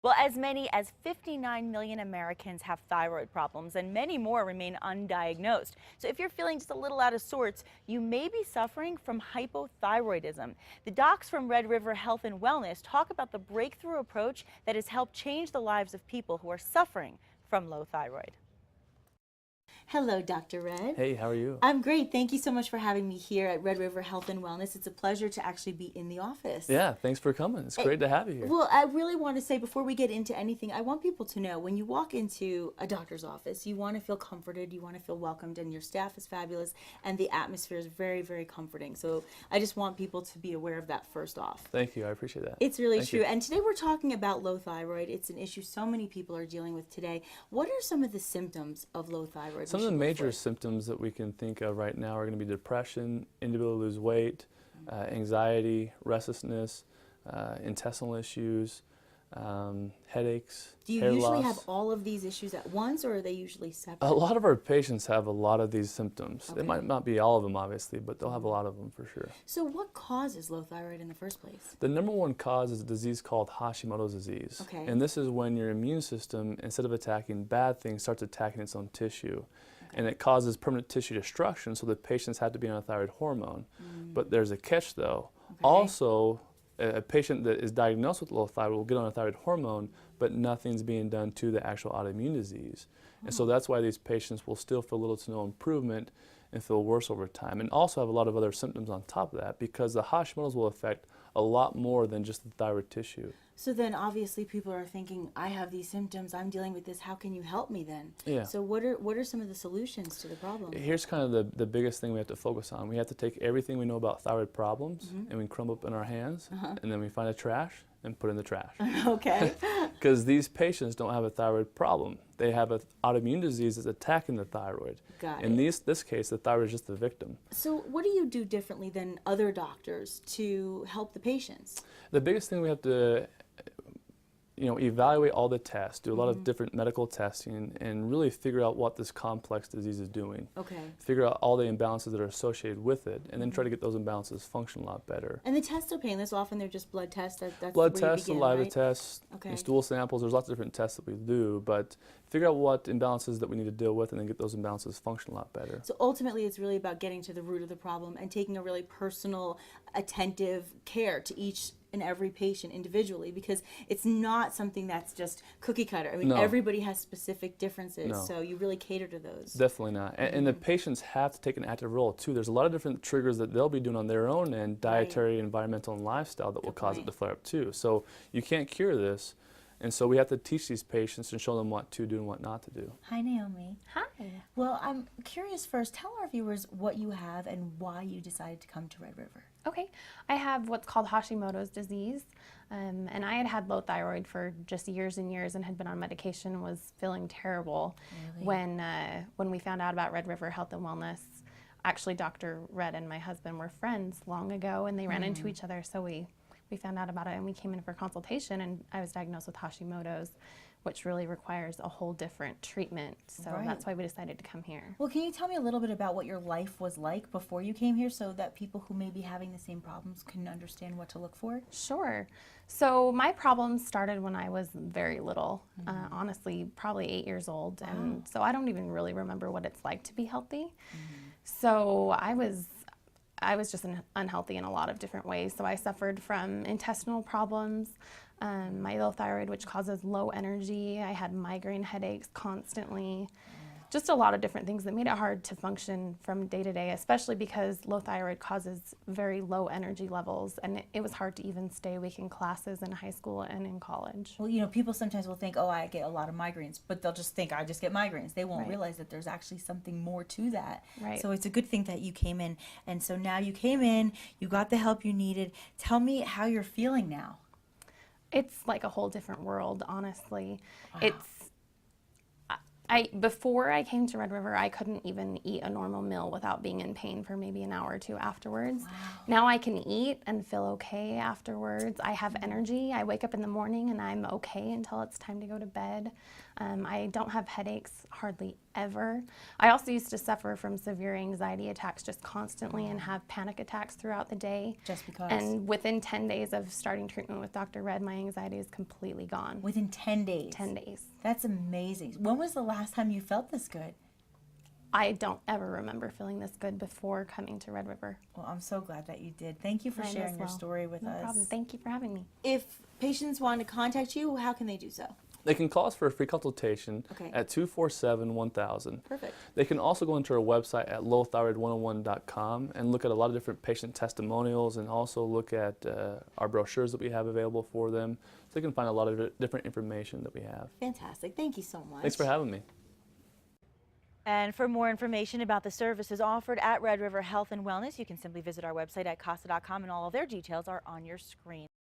Well, as many as 59 million Americans have thyroid problems, and many more remain undiagnosed. So if you're feeling just a little out of sorts, you may be suffering from hypothyroidism. The docs from Red River Health and Wellness talk about the breakthrough approach that has helped change the lives of people who are suffering from low thyroid. Hello, Dr. Red. Hey, how are you? I'm great. Thank you so much for having me here at Red River Health and Wellness. It's a pleasure to actually be in the office. Yeah, thanks for coming. It's great to have you here. Well, I really want to say before we get into anything, I want people to know when you walk into a doctor's office, you want to feel comforted, you want to feel welcomed, and your staff is fabulous, and the atmosphere is very, very comforting. So I just want people to be aware of that first off. Thank you. I appreciate that. It's really Thank true. you. And today we're talking about low thyroid. It's an issue so many people are dealing with today. What are some of the symptoms of low thyroid? Some of the major symptoms that we can think of right now are going to be depression, inability to lose weight, anxiety, restlessness, intestinal issues, headaches, Do you hair usually loss. have all of these issues at once, or are they usually separate? A lot of our patients have a lot of these symptoms. Okay. It might not be all of them, obviously, but they'll have a lot of them for sure. So what causes low thyroid in the first place? The number one cause is a disease called Hashimoto's disease. Okay. And this is when your immune system, instead of attacking bad things, starts attacking its own tissue. Okay. And it causes permanent tissue destruction, so the patients have to be on a thyroid hormone. But there's a catch, though. Okay. Also, a patient that is diagnosed with low thyroid will get on a thyroid hormone, but nothing's being done to the actual autoimmune disease. And so that's why these patients will still feel little to no improvement and feel worse over time, and also have a lot of other symptoms on top of that, because the Hashimoto's will affect a lot more than just the thyroid tissue. So then obviously people are thinking, I have these symptoms, I'm dealing with this, how can you help me then? Yeah. So what are some of the solutions to the problem? Here's kind of the biggest thing we have to focus on. We have to take everything we know about thyroid problems and we crumble up in our hands, and then we find a trash and put in the trash. Okay. Because these patients don't have a thyroid problem. They have an autoimmune disease that's attacking the thyroid. Got In it. this case, the thyroid is just the victim. So what do you do differently than other doctors to help the patients? The biggest thing we have to evaluate all the tests, do a lot of different medical testing, and really figure out what this complex disease is doing. Okay. Figure out all the imbalances that are associated with it, and then try to get those imbalances function a lot better. And the tests are painless. Often they're just blood tests. That's Blood where you tests, begin, saliva right? tests, Okay. and stool samples. There's lots of different tests that we do, but figure out what imbalances that we need to deal with, and then get those imbalances function a lot better. So ultimately, it's really about getting to the root of the problem and taking a really personal, attentive care to each and every patient individually, because it's not something that's just cookie cutter. I mean, No. everybody has specific differences, No. so you really cater to those. Definitely not. And the patients have to take an active role too. There's a lot of different triggers that they'll be doing on their own end, dietary, environmental, and lifestyle, that will Good cause it point. to flare up too. So you can't cure this. And so we have to teach these patients and show them what to do and what not to do. Hi, Naomi. Hi. Well, I'm curious first, tell our viewers what you have and why you decided to come to Red River. Okay, I have what's called Hashimoto's disease, and I had had low thyroid for just years and years and had been on medication and was feeling terrible. Really? When we found out about Red River Health and Wellness. Actually, Dr. Red and my husband were friends long ago, and they ran into each other, so we found out about it and we came in for consultation, and I was diagnosed with Hashimoto's, which really requires a whole different treatment. So Right. that's why we decided to come here. Well, can you tell me a little bit about what your life was like before you came here so that people who may be having the same problems can understand what to look for? Sure. So my problems started when I was very little, honestly, probably 8 years old. Wow. And so I don't even really remember what it's like to be healthy. So I was just unhealthy in a lot of different ways. So I suffered from intestinal problems, my low thyroid, which causes low energy. I had migraine headaches constantly. Just a lot of different things that made it hard to function from day to day, especially because low thyroid causes very low energy levels, and it was hard to even stay awake in classes in high school and in college. Well, people sometimes will think, oh, I get a lot of migraines, but they'll just think I just get migraines. They won't Right. realize that there's actually something more to that. Right. So it's a good thing that you came in. And so now you came in, you got the help you needed. Tell me how you're feeling now. It's like a whole different world, honestly. Before I came to Red River, I couldn't even eat a normal meal without being in pain for maybe an hour or two afterwards. Wow. Now I can eat and feel okay afterwards. I have energy. I wake up in the morning and I'm okay until it's time to go to bed. I don't have headaches hardly ever. I also used to suffer from severe anxiety attacks just constantly and have panic attacks throughout the day. Just because? And within 10 days of starting treatment with Dr. Red, my anxiety is completely gone. Within 10 days? 10 days. That's amazing. When was the last time you felt this good? I don't ever remember feeling this good before coming to Red River. Well, I'm so glad that you did. Thank you for Mine as sharing your well. story with No us. problem. Thank you for having me. If patients want to contact you, how can they do so? They can call us for a free consultation Okay. at 247-1000. Perfect. They can also go into our website at lowthyroid101.com and look at a lot of different patient testimonials and also look at our brochures that we have available for them. So they can find a lot of different information that we have. Fantastic. Thank you so much. Thanks for having me. And for more information about the services offered at Red River Health and Wellness, you can simply visit our website at casa.com, and all of their details are on your screen.